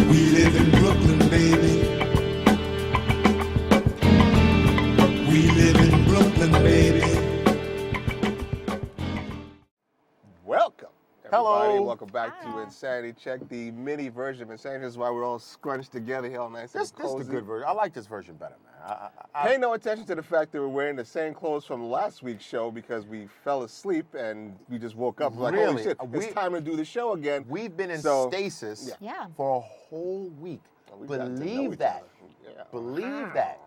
We live in Brooklyn, baby. We live in Brooklyn, baby. Welcome, everybody. Hello. Welcome back to Insanity Check, the mini version of Insanity. This is why we're all scrunched together here, all nice and This cozy. is the good version. I like this version better, man. Pay no attention to the fact that we're wearing the same clothes from last week's show because we fell asleep and we just woke up. Like, holy Really? shit, it's time to do the show again. We've been in So, stasis Yeah. for a whole week. We've gotten to know Believe each that. other. Yeah. Believe that.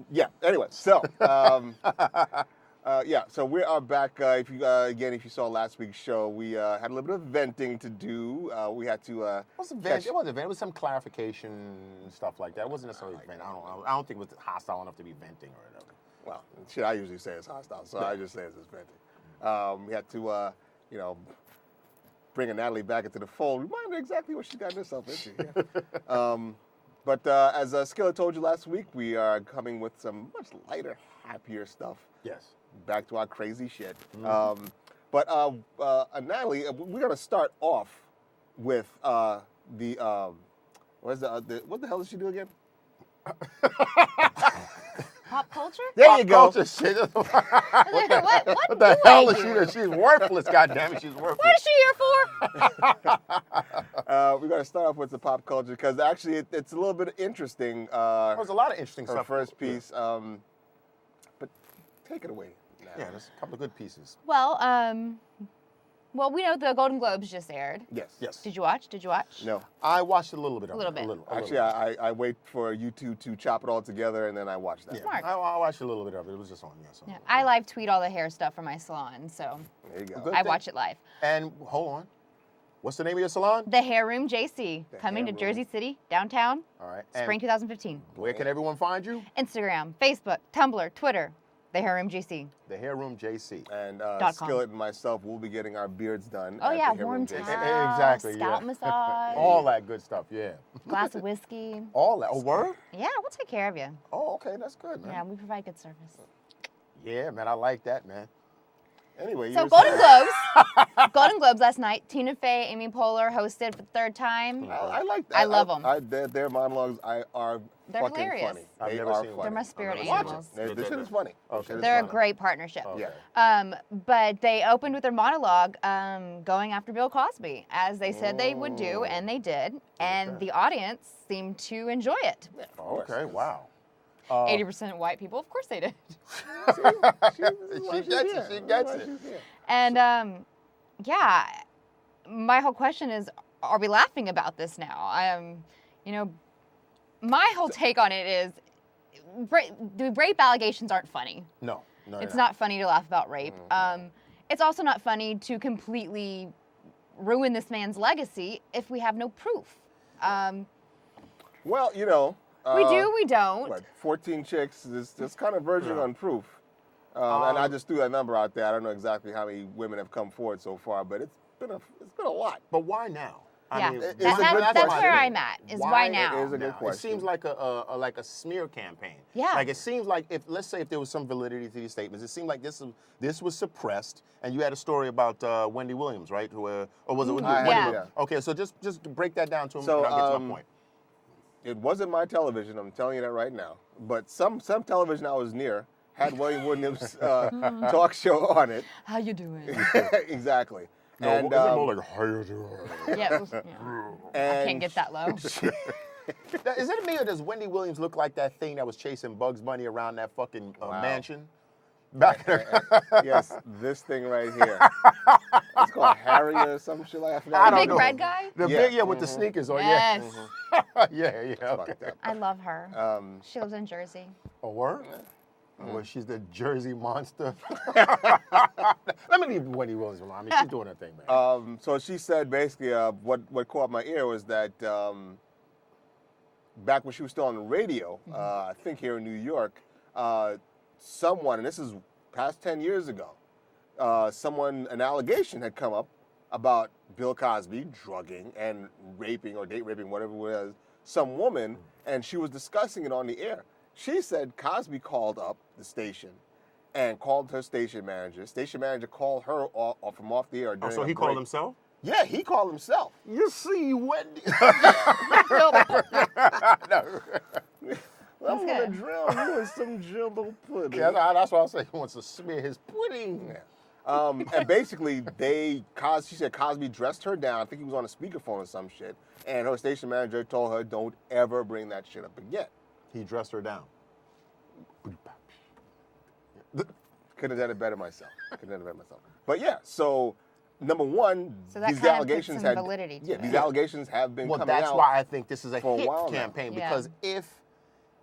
Yeah. Anyway, so so we are back. If you saw last week's show, we had a little bit of venting to do. We had to. It wasn't venting. It was some clarification and stuff like that. It wasn't necessarily venting. I don't think it was hostile enough to be venting or whatever. Well, shit, I usually say it's hostile, so I just say it's venting. We had to, bring Anatalie back into the fold. Remind her exactly what she got herself into. Yeah. But as Skillet told you last week, we are coming with some much lighter, happier stuff. Yes. Back to our crazy shit. But Anatalie, we're gonna start off with what the hell did she do again? Pop culture? There you go. Culture shit. What What the do hell I is she do? doing? She's worthless, goddammit. She's worthless. What is she here for? We're gonna start off with the pop culture because actually it's a little bit interesting. There was a lot of interesting Her stuff. first piece, but take it away. Yeah, there's a couple of good pieces. Well, we know the Golden Globes just aired. Yes. Yes. Did you watch? No. I watched a little bit of it. A little bit. Actually, I wait for YouTube to chop it all together and then I watch that. Yeah, Smart. I watched a little bit of it. It was just on. Yeah, so. Yeah, I live tweet all the hair stuff from my salon, so There you go. Good I thing. watch it live. And hold on. What's the name of your salon? The Hair Room JC, The coming to Hair Jersey Room. City, downtown, All right. And spring 2015. where can everyone find you? Instagram, Facebook, Tumblr, Twitter, The Hair Room JC. The Hair Room JC. And .com. Skillet and myself will be getting our beards done. Oh at yeah, the Hair warm Room towel, JC. Exactly, scalp yeah. massage, All that good stuff, yeah. glass of whiskey. All that. Oh, word? Yeah, we'll take care of you. Oh, okay, that's good, man. Yeah, we provide good service. Yeah, man, I like that, man. Anyway, you So were Golden saying- Globes, Golden Globes last night. Tina Fey, Amy Poehler hosted for the third time. I like that. I love 'em. Their monologues are They're fucking hilarious. funny. I've They never are seen funny. one. They're my spirit I've never seen animals. This shit is funny. Okay. This shit is They're a funny. great partnership. Okay. But they opened with their monologue going after Bill Cosby, as they said they would do, and they did. And the audience seemed to enjoy it. Okay, wow. 80% white people, of course they did. She gets it. She gets it. And my whole question is, are we laughing about this now? My whole take on it is, the rape allegations aren't funny. No. It's not funny to laugh about rape. It's also not funny to completely ruin this man's legacy if we have no proof. Well, We do, we don't. What, 14 chicks, this kind of version on proof. And I just threw that number out there. I don't know exactly how many women have come forward so far, but it's been a lot. But why now? Yeah, it's a good that's question. where I'm at, is why now? It is a good It question. seems like a smear campaign. Yeah. Like it seems like let's say if there was some validity to these statements, it seemed like this was suppressed, and you had a story about Wendy Williams, right? Or was it? I had Yeah. it, yeah. Okay, so just break that down to him, So, and I'll get to my point. It wasn't my television, I'm telling you that right now. But some television I was near had William Williams' talk show on it. How you doing? Exactly. No, And, isn't it more like how you doing? Yeah, I and can't get that low. Is it me or does Wendy Williams look like that thing that was chasing Bugs Bunny around that fucking mansion? Back there. Yes, this thing right here. It's called Harry or some shit like that. I forgot I what The don't it's big know. red guy? The Yeah. big with the sneakers on, Yes. yeah. Okay. fucked up. I love her. She lives in Jersey. A word? Well, she's the Jersey monster. Let me leave Wendy Williams alone. I mean, she's doing her thing, man. So she said basically what caught my ear was that back when she was still on the radio, I think here in New York, someone, and this is past 10 years ago, an allegation had come up about Bill Cosby drugging and raping or date raping, whatever it was, some woman, and she was discussing it on the air. She said Cosby called up the station and called her station manager. Station manager called her from off the air. Oh, during so a he called break. himself? Yeah, he called himself. You see, Wendy. I'm gonna good. drown you in some jumbo pudding. Yeah, that's what I say. He wants to smear his pudding. And basically, she said Cosby dressed her down. I think he was on a speakerphone or some shit. And her station manager told her, don't ever bring that shit up again. He dressed her down. Couldn't have done it better myself. But yeah, so number one, So that these kind of allegations puts some had validity to yeah, it. these allegations have been Well, coming that's out. why I think this is a for a hit while now. campaign, Yeah. because if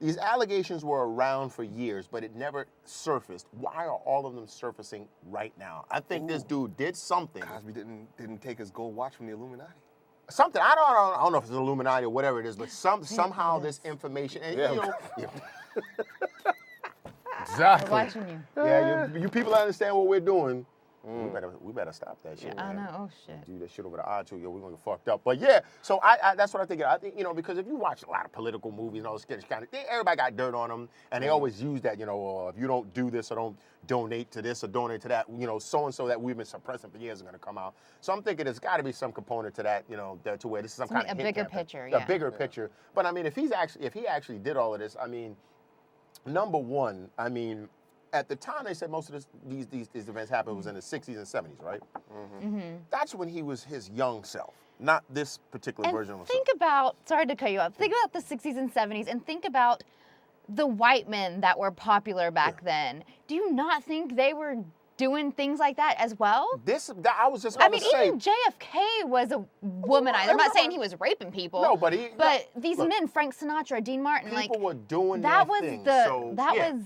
these allegations were around for years, but it never surfaced, why are all of them surfacing right now? I think this dude did something. Cosby didn't take his gold watch from the Illuminati. Something, I don't know if it's Illuminati or whatever it is, but somehow this information, and Yeah. you know, We're exactly. watching you. Yeah, you people understand what we're doing. We better stop that shit. I man. know. Oh shit. Do that shit over the eye too, yo, we're gonna get fucked up. But yeah, so I that's what I think. I think, you know, because if you watch a lot of political movies and all this kind of, everybody got dirt on them, and they always use that, you know, if you don't do this or don't donate to this or donate to that, you know, so and so that we've been suppressing for years are gonna come out. So I'm thinking there's got to be some component to that, you know, to where this is some kind of A hit bigger campaign. picture, A yeah. bigger picture. But I mean, if he actually did all of this, I mean, number one, I mean, at the time they said most of these events happened was in the 60s and 70s, right? That's when he was his young self, not this particular version of And himself. think about, sorry to cut you off, think about the 60s and 70s and think about the white men that were popular back then. Do you not think they were doing things like that as well? I was just I going mean, to say. even JFK was a womanizer. I'm not saying he was raping people. No, but these men, Frank Sinatra, Dean Martin, like people were doing that their was thing, the so, that yeah. was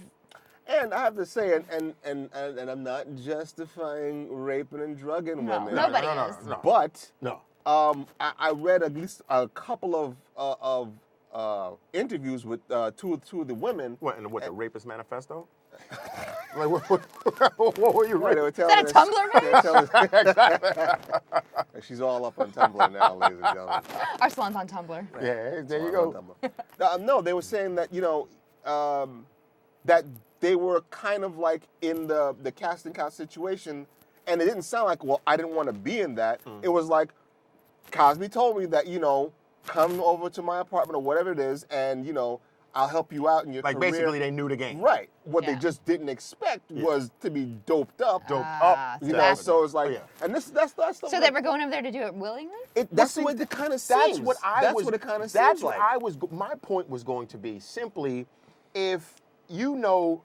And I have to say, and I'm not justifying raping and drugging No, women. nobody no, is. no. But No. I read at least a couple of interviews with two of the women. What, the Rapist Manifesto? Like, what were you Where they reading? were Is telling that a us- Tumblr they were telling- She's all up on Tumblr now, ladies and gentlemen. Arsalan's on Tumblr. Yeah, there you All go. on Tumblr. No, they were saying that, you know, that they were kind of like in the casting couch situation, and it didn't sound like, well, I didn't want to be in that. It was like, Cosby told me that, you know, come over to my apartment or whatever it is, and, you know, I'll help you out in your Like, career. basically, they knew the game. Right. What they Yeah. just didn't expect was to be doped up. Ah, You so know, that- so it's like, Oh, yeah. and that's So they were going over there to do it willingly? that's see, what it kind of That's seems. what I That's was. what it kind of seems That's like. what I was. My point was going to be simply, if you know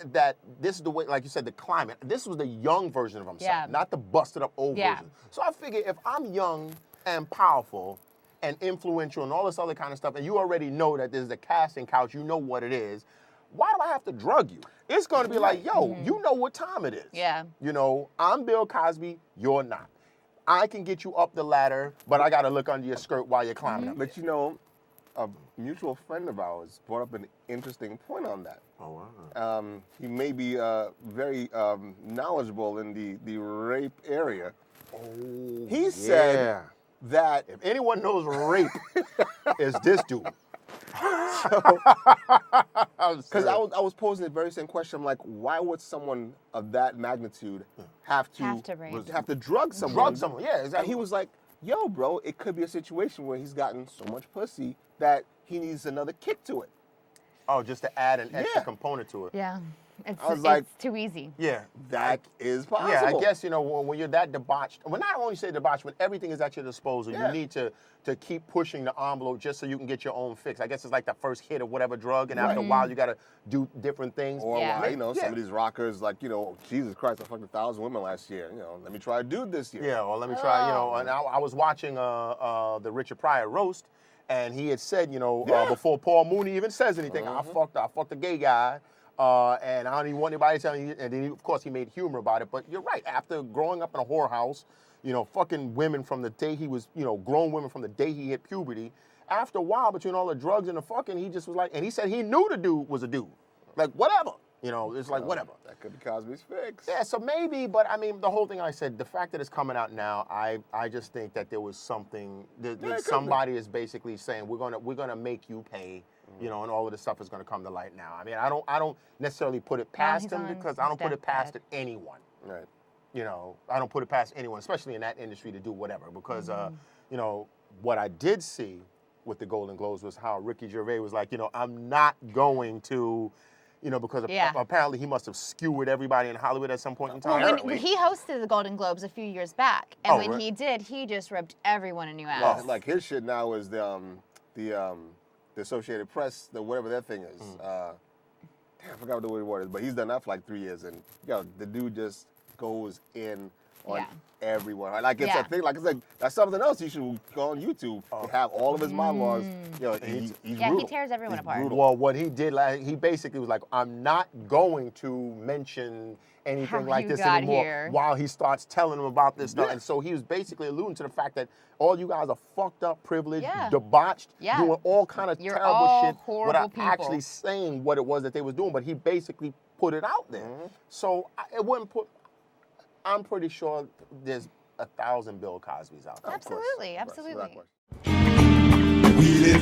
that this is the way, like you said, the climate. This was the young version of himself, Yeah. not the busted up old Yeah. version. So I figure if I'm young and powerful and influential and all this other kind of stuff, and you already know that there's a casting couch, you know what it is. Why do I have to drug you? It's going to be like, yo, you know what time it is. Yeah. You know, I'm Bill Cosby, you're not. I can get you up the ladder, but I got to look under your skirt while you're climbing up. But you know, a mutual friend of ours brought up an interesting point on that. Oh, wow. He may be very knowledgeable in the rape area. Oh, He said yeah. that If anyone knows rape, it's this dude. because I was posing the very same question. I'm like, why would someone of that magnitude have to rape. have to drug someone? Drug someone, yeah, exactly. And he was like, yo, bro, it could be a situation where he's gotten so much pussy that he needs another kick to it. Oh, just to add an extra Yeah. component to it. Yeah. It's I was like- too easy. Yeah. That is possible. Yeah, I guess, you know, when you're that debauched, well, not only say debauched, when everything is at your disposal, Yeah. you need to keep pushing the envelope just so you can get your own fix. I guess it's like the first hit of whatever drug, and after a while, you got to do different things. Or Yeah. why, you know, some Yeah. of these rockers, like, you know, Jesus Christ, I fucked 1,000 women last year. You know, let me try a dude this year. Yeah, or let me try, you know, and I was watching the Richard Pryor roast, and he had said, you know, Yeah. before Paul Mooney even says anything, I fucked a gay guy, and I don't even want anybody to tell me, and then, of course, he made humor about it, but you're right, after growing up in a whorehouse, you know, fucking women from the day he was, you know, grown women from the day he hit puberty, after a while, between all the drugs and the fucking, he just was like, and he said he knew the dude was a dude. Like, whatever. You know, it's like, whatever. That could be Cosby's fix. Yeah, so maybe, but I mean, the whole thing I said, the fact that it's coming out now, I just think that there was something that Yeah, it could somebody is basically saying we're gonna make you pay, you know, and all of this stuff is gonna come to light now. I mean, I don't necessarily put it past he's him on because I don't put his it past deathbed. anyone. Right. you know, I don't put it past anyone, especially in that industry, to do whatever. Because, you know, what I did see with the Golden Globes was how Ricky Gervais was like, you know, I'm not going to, you know, because apparently he must have skewered everybody in Hollywood at some point in time. Well, when he hosted the Golden Globes a few years back, and when he did, he just rubbed everyone a new ass. Like his shit now is the Associated Press, the whatever that thing is. Damn, I forgot what the word is, but he's done that for like 3 years, and the dude just goes in on everyone. Like it's a thing. Like it's like that's something else. You should go on YouTube and have all of his monologues. You know, he's brutal. He tears everyone apart. Brutal. Well, what he did, like, he basically was like, I'm not going to mention anything like this anymore while he starts telling them about this stuff. And so he was basically alluding to the fact that all you guys are fucked up, privileged, debauched, doing all kind of terrible shit without actually saying what it was that they was doing. But he basically put it out there. So it wouldn't put. I'm pretty sure there's 1,000 Bill Cosbys out there. Absolutely, absolutely. We live